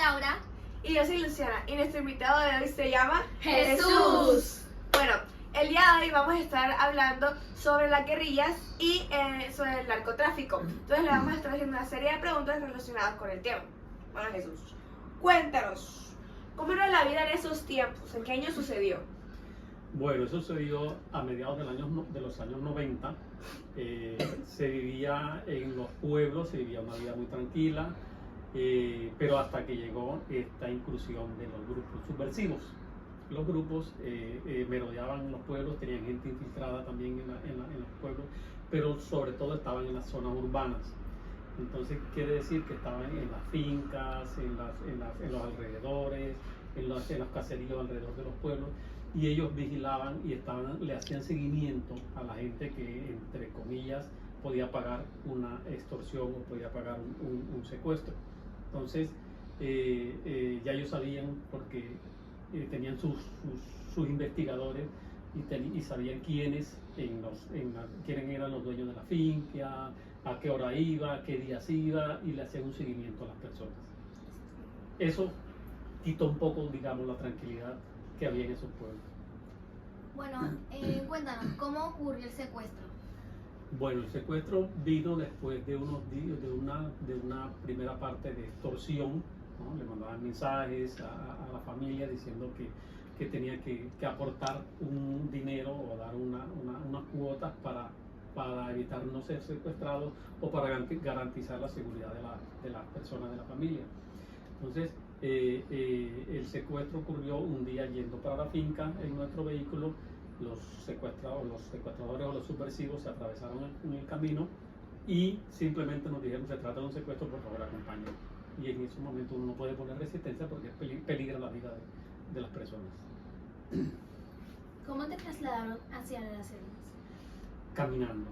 Laura. Y yo soy Luciana, y nuestro invitado de hoy se llama Jesús. Bueno, el día de hoy vamos a estar hablando sobre las guerrillas y sobre el narcotráfico. Entonces le vamos a estar haciendo una serie de preguntas relacionadas con el tema. Bueno, Jesús, cuéntanos, ¿cómo era la vida en esos tiempos? ¿En qué año sucedió? Bueno, eso sucedió a mediados de los años 90. Se vivía en los pueblos, se vivía una vida muy tranquila, pero hasta que llegó esta incursión de los grupos subversivos. Los grupos merodeaban los pueblos, tenían gente infiltrada también en los pueblos, pero sobre todo estaban en las zonas urbanas. Entonces quiere decir que estaban en las fincas, en los alrededores, en los caseríos alrededor de los pueblos, y ellos vigilaban y le hacían seguimiento a la gente que, entre comillas, podía pagar una extorsión o podía pagar un secuestro. Entonces ya ellos sabían, porque tenían sus investigadores y sabían quiénes eran los dueños de la finca, a qué hora iba, a qué días iba, y le hacían un seguimiento a las personas. Eso quitó un poco, digamos, la tranquilidad que había en esos pueblos. Bueno, cuéntanos, ¿cómo ocurrió el secuestro? Bueno, el secuestro vino después de unos días, de una primera parte de extorsión, ¿no? Le mandaban mensajes a la familia diciendo que tenía que aportar un dinero o dar unas cuotas para evitar no ser secuestrados o para garantizar la seguridad de las personas de la familia. Entonces, el secuestro ocurrió un día yendo para la finca en nuestro vehículo. Los secuestradores o los subversivos se atravesaron en el camino y simplemente nos dijeron: se trata de un secuestro, por favor acompáñenos. Y en ese momento uno no puede poner resistencia porque peligra la vida de las personas. ¿Cómo te trasladaron hacia las celdas? Caminando.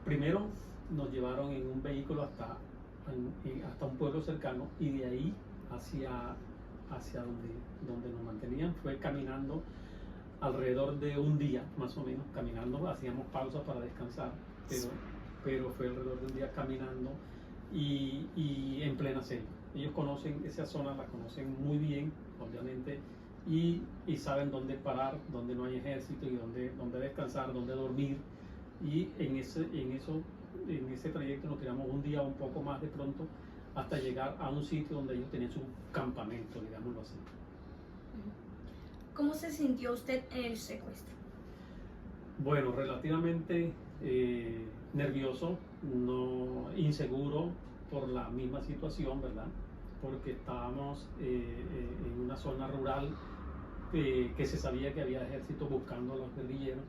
Primero nos llevaron en un vehículo hasta un pueblo cercano, y de ahí hacia donde nos mantenían fue caminando alrededor de un día, más o menos, caminando. Hacíamos pausas para descansar, pero fue alrededor de un día caminando y en plena selva. Ellos conocen esa zona, la conocen muy bien, obviamente, y saben dónde parar, dónde no hay ejército, y dónde descansar, dónde dormir. Y en ese trayecto nos tiramos un día, un poco más de pronto, hasta llegar a un sitio donde ellos tenían su campamento, digámoslo así. ¿Cómo se sintió usted en el secuestro? Bueno, relativamente nervioso, inseguro por la misma situación, ¿verdad? Porque estábamos en una zona rural que se sabía que había ejército buscando a los guerrilleros,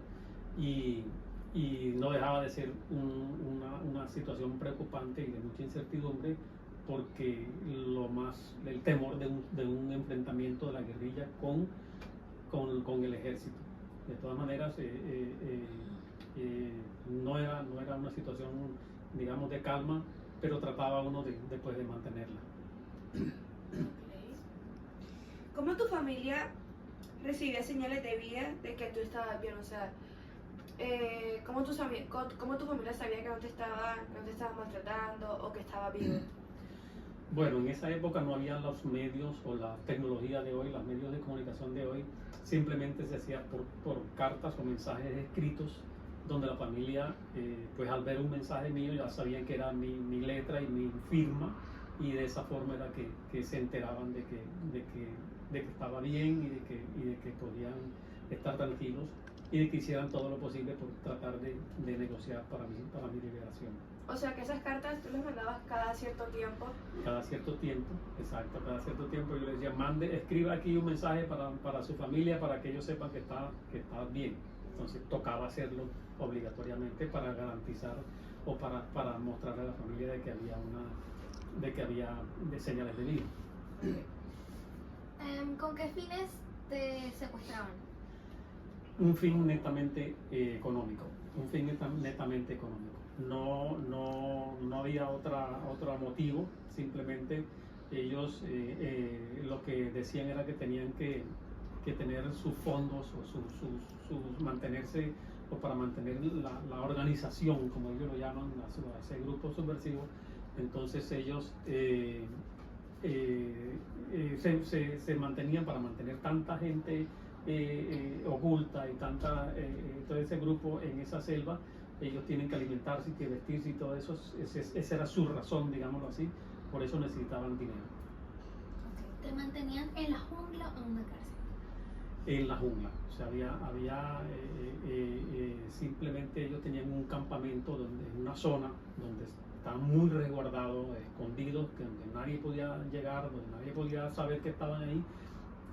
y no dejaba de ser una situación preocupante y de mucha incertidumbre, porque el temor de un enfrentamiento de la guerrilla con el ejército. De todas maneras, no era una situación, digamos, de calma, pero trataba uno después de mantenerla. ¿Cómo tu familia recibía señales de vida de que tú estabas bien? O sea, ¿cómo tu familia sabía que no te estaban maltratando o que estabas vivo? Bueno, en esa época no había los medios o la tecnología de hoy, los medios de comunicación de hoy. Simplemente se hacía por cartas o mensajes escritos, donde la familia, pues al ver un mensaje mío, ya sabían que era mi letra y mi firma, y de esa forma era que se enteraban de que estaba bien, y de que podían estar tranquilos, y de que hicieran todo lo posible por tratar de negociar para mi liberación. O sea, que esas cartas tú las mandabas cada cierto tiempo. Cada cierto tiempo, exacto, cada cierto tiempo yo les decía: escriba aquí un mensaje para su familia, para que ellos sepan que está bien. Entonces tocaba hacerlo obligatoriamente para garantizar o para mostrarle a la familia de que había señales de vida. ¿Con qué fines te secuestraban? Un fin netamente económico. No había otro motivo. Simplemente ellos lo que decían era que tenían que tener sus fondos o mantenerse, o para mantener la organización, como ellos lo llaman, ese grupo subversivo. Entonces ellos se mantenían para mantener tanta gente oculta y todo ese grupo en esa selva. Ellos tienen que alimentarse y que vestirse y todo eso. Esa era su razón, digámoslo así. Por eso necesitaban dinero. ¿Te mantenían en la jungla o en una cárcel? En la jungla. O sea, simplemente ellos tenían un campamento en una zona donde estaban muy resguardados, escondidos, donde nadie podía llegar, donde nadie podía saber que estaban ahí.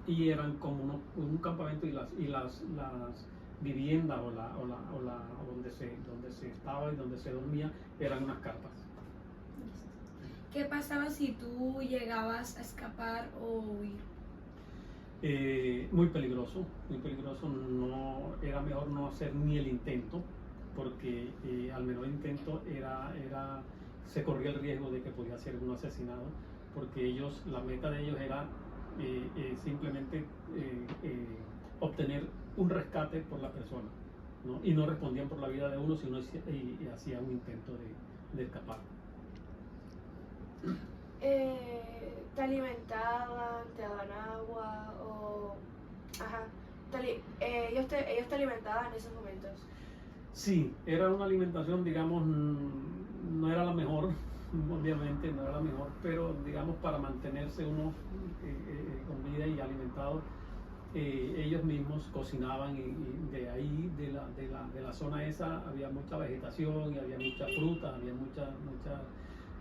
Y eran como un campamento, y las viviendas o donde se estaba y donde se dormía eran unas carpas. ¿Qué pasaba si tú llegabas a escapar o huir? Muy peligroso, muy peligroso. No, era mejor no hacer ni el intento, porque al menor intento se corría el riesgo de que podía ser un asesinado, porque la meta de ellos era simplemente obtener un rescate por la persona, ¿no? Y no respondían por la vida de uno, sino hacían un intento de escapar. ¿Te alimentaban, te daban agua o...? Ajá. Ellos te alimentaban en esos momentos. Sí, era una alimentación, digamos, no era la mejor, obviamente no era la mejor, pero digamos para mantenerse uno con vida y alimentado, ellos mismos cocinaban, y de ahí, de la zona esa, había mucha vegetación y había mucha fruta, había mucha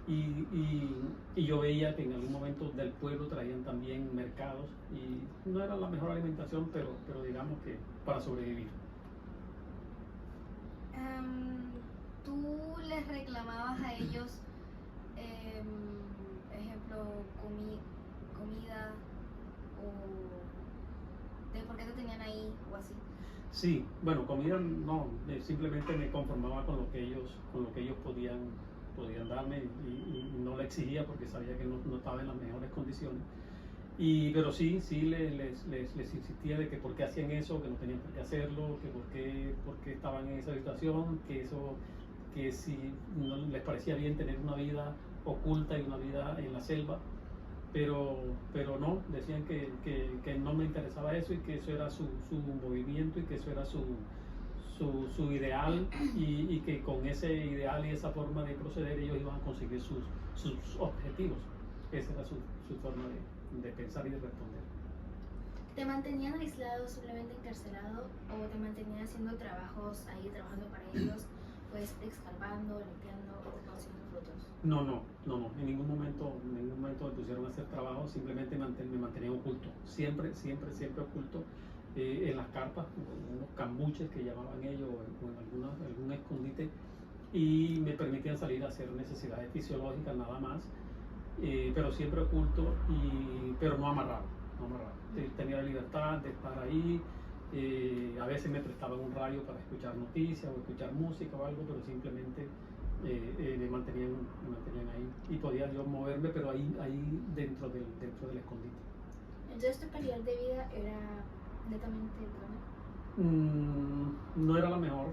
y yo veía que en algún momento del pueblo traían también mercados, y no era la mejor alimentación, pero digamos que para sobrevivir. ¿Tú les reclamabas a ellos, ejemplo, comida o de por qué te tenían ahí o así? Sí, bueno, comida no, simplemente me conformaba con lo que ellos podían darme, y no le exigía porque sabía que no estaba en las mejores condiciones. Pero sí les insistía de que por qué hacían eso, que no tenían por qué hacerlo, que por qué estaban en esa situación, que si no les parecía bien tener una vida oculta y una vida en la selva, pero no, decían que no me interesaba eso, y que eso era su movimiento, y que eso era su ideal, y que con ese ideal y esa forma de proceder ellos iban a conseguir sus objetivos. Esa era su forma de pensar y de responder. ¿Te mantenían aislado, simplemente encarcelado, o te mantenían haciendo trabajos ahí, trabajando para ellos, pues escarbando, limpiando o consiguiendo frutos? No, en ningún momento me pusieron a hacer trabajo, simplemente me mantenían oculto, siempre oculto, en las carpas, en unos cambuches que llamaban ellos, o en algún escondite, y me permitían salir a hacer necesidades fisiológicas nada más, pero siempre oculto, pero no amarrado. Tenía la libertad de estar ahí. A veces me prestaban un radio para escuchar noticias o escuchar música o algo, pero simplemente me mantenían ahí, y podía yo moverme, pero ahí dentro del escondite. Entonces tu calidad de vida era netamente buena. No era la mejor,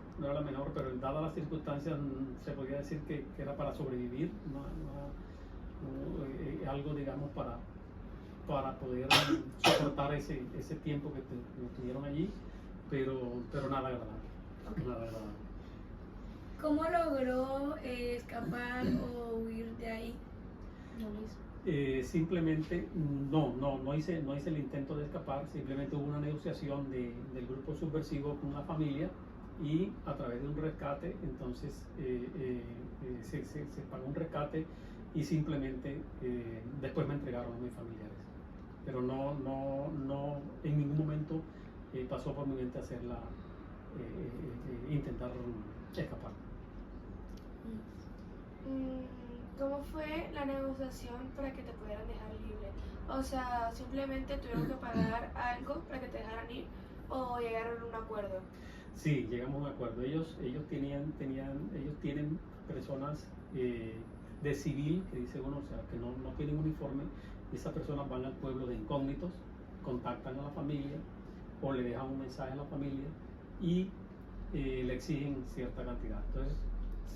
pero dadas las circunstancias se podía decir que era para sobrevivir, algo, digamos, para poder soportar ese tiempo que nos tuvieron allí, pero nada agradable. Okay. Nada agradable. ¿Cómo logró escapar o huir de ahí? No lo hizo. Simplemente no hice el intento de escapar, simplemente hubo una negociación del grupo subversivo con la familia, y a través de un rescate, entonces se pagó un rescate, y simplemente después me entregaron a mis familiares. Pero no en ningún momento pasó por mi mente intentar escapar. ¿Cómo fue la negociación para que te pudieran dejar libre? O sea, ¿simplemente tuvieron que pagar algo para que te dejaran ir, o llegaron a un acuerdo? Sí, llegamos a un acuerdo. Ellos tienen personas de civil, que dice uno, o sea, que no tienen uniforme, y esas personas van al pueblo de incógnitos, contactan a la familia o le dejan un mensaje a la familia, y le exigen cierta cantidad. Entonces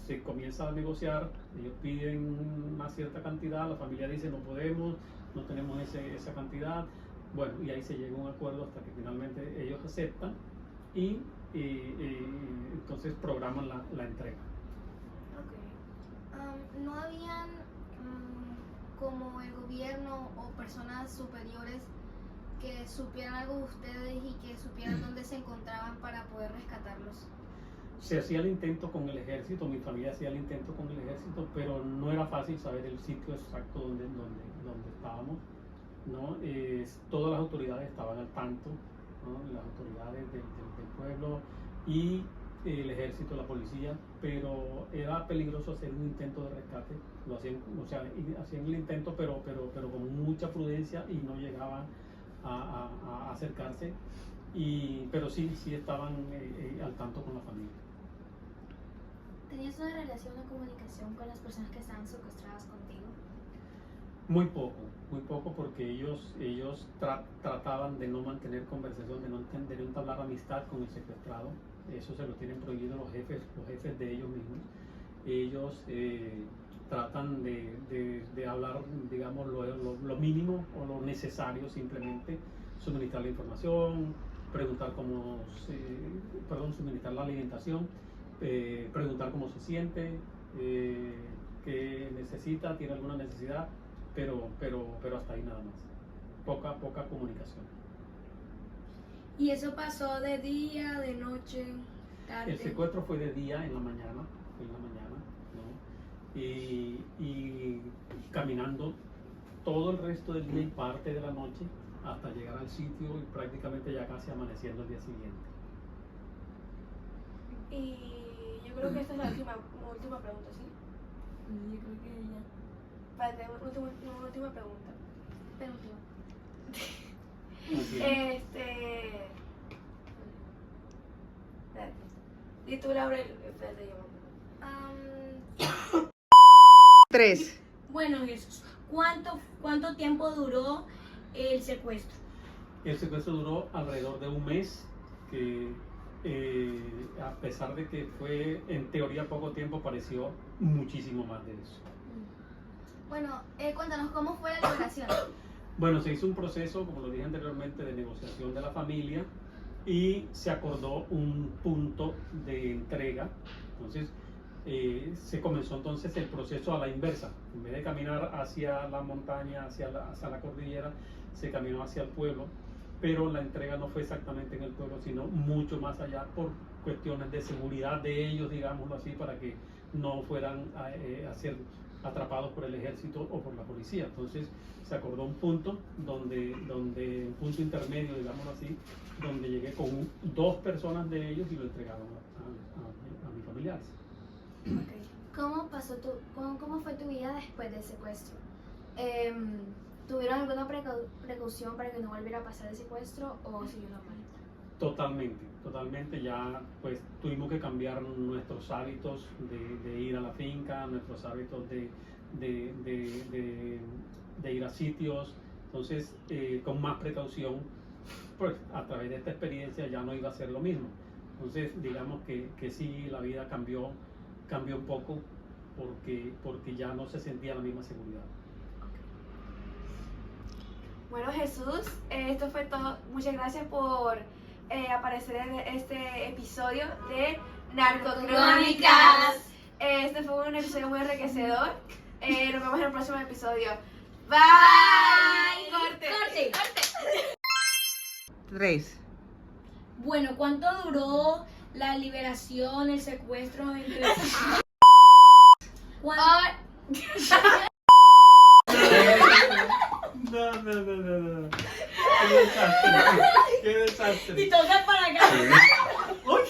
se comienza a negociar, ellos piden una cierta cantidad, la familia dice no podemos, no tenemos esa cantidad, bueno, y ahí se llega a un acuerdo hasta que finalmente ellos aceptan y entonces programan la entrega. ¿No habían como el gobierno o personas superiores que supieran algo de ustedes y que supieran dónde se encontraban para poder rescatarlos? Se hacía el intento con el ejército, mi familia hacía el intento con el ejército, pero no era fácil saber el sitio exacto donde estábamos, ¿no? Todas las autoridades estaban al tanto, ¿no? Las autoridades del pueblo y el ejército, la policía, pero era peligroso hacer un intento de rescate. Lo hacían, o sea, hacían el intento, pero con mucha prudencia y no llegaban a acercarse, pero sí estaban al tanto con la familia. ¿Tenías una relación o comunicación con las personas que estaban secuestradas contigo? Muy poco porque ellos trataban de no mantener conversación, de no entablar amistad con el secuestrado. Eso se lo tienen prohibido los jefes de ellos mismos. Ellos tratan de hablar, digamos, lo mínimo o lo necesario, simplemente suministrar la información, preguntar suministrar la alimentación, preguntar cómo se siente, qué necesita, tiene alguna necesidad, pero hasta ahí nada más. Poca comunicación. ¿Y eso pasó de día, de noche, tarde? El secuestro fue de día, en la mañana, ¿no? Y caminando todo el resto del día y parte de la noche hasta llegar al sitio y prácticamente ya casi amaneciendo el día siguiente. Y yo creo que esta es la última pregunta, ¿sí? Yo creo que ya. Espérate, una última pregunta. Penúltima. Espérate. Y tú, Laura, espérate, yo. 3. Bueno, Jesús, ¿cuánto tiempo duró el secuestro? El secuestro duró alrededor de un mes, que a pesar de que fue en teoría poco tiempo, pareció muchísimo más de eso. Bueno, cuéntanos cómo fue la liberación. Bueno, se hizo un proceso, como lo dije anteriormente, de negociación de la familia y se acordó un punto de entrega. Entonces, se comenzó entonces el proceso a la inversa. En vez de caminar hacia la montaña, hacia la cordillera, se caminó hacia el pueblo, pero la entrega no fue exactamente en el pueblo, sino mucho más allá por cuestiones de seguridad de ellos, digámoslo así, para que no fueran a ser atrapados por el ejército o por la policía. Entonces se acordó un punto un punto intermedio, digámoslo así, donde llegué con 2 personas de ellos y lo entregaron a mis familiares. ¿Cómo fue tu vida después del secuestro? ¿Tuvieron alguna precaución para que no volviera a pasar el secuestro o siguió normal? Totalmente, ya pues tuvimos que cambiar nuestros hábitos de ir a la finca, nuestros hábitos de ir a sitios, entonces con más precaución, pues a través de esta experiencia ya no iba a ser lo mismo. Entonces digamos que sí, la vida cambió un poco porque ya no se sentía la misma seguridad. Bueno, Jesús, esto fue todo. Muchas gracias por aparecer en este episodio de Narcocrónicas. Este fue un episodio muy enriquecedor. Nos vemos en el próximo episodio. Bye. Corte. 3. Bueno, ¿cuánto duró la liberación, el secuestro entre No. Qué desastre. Y toca para acá. Uy.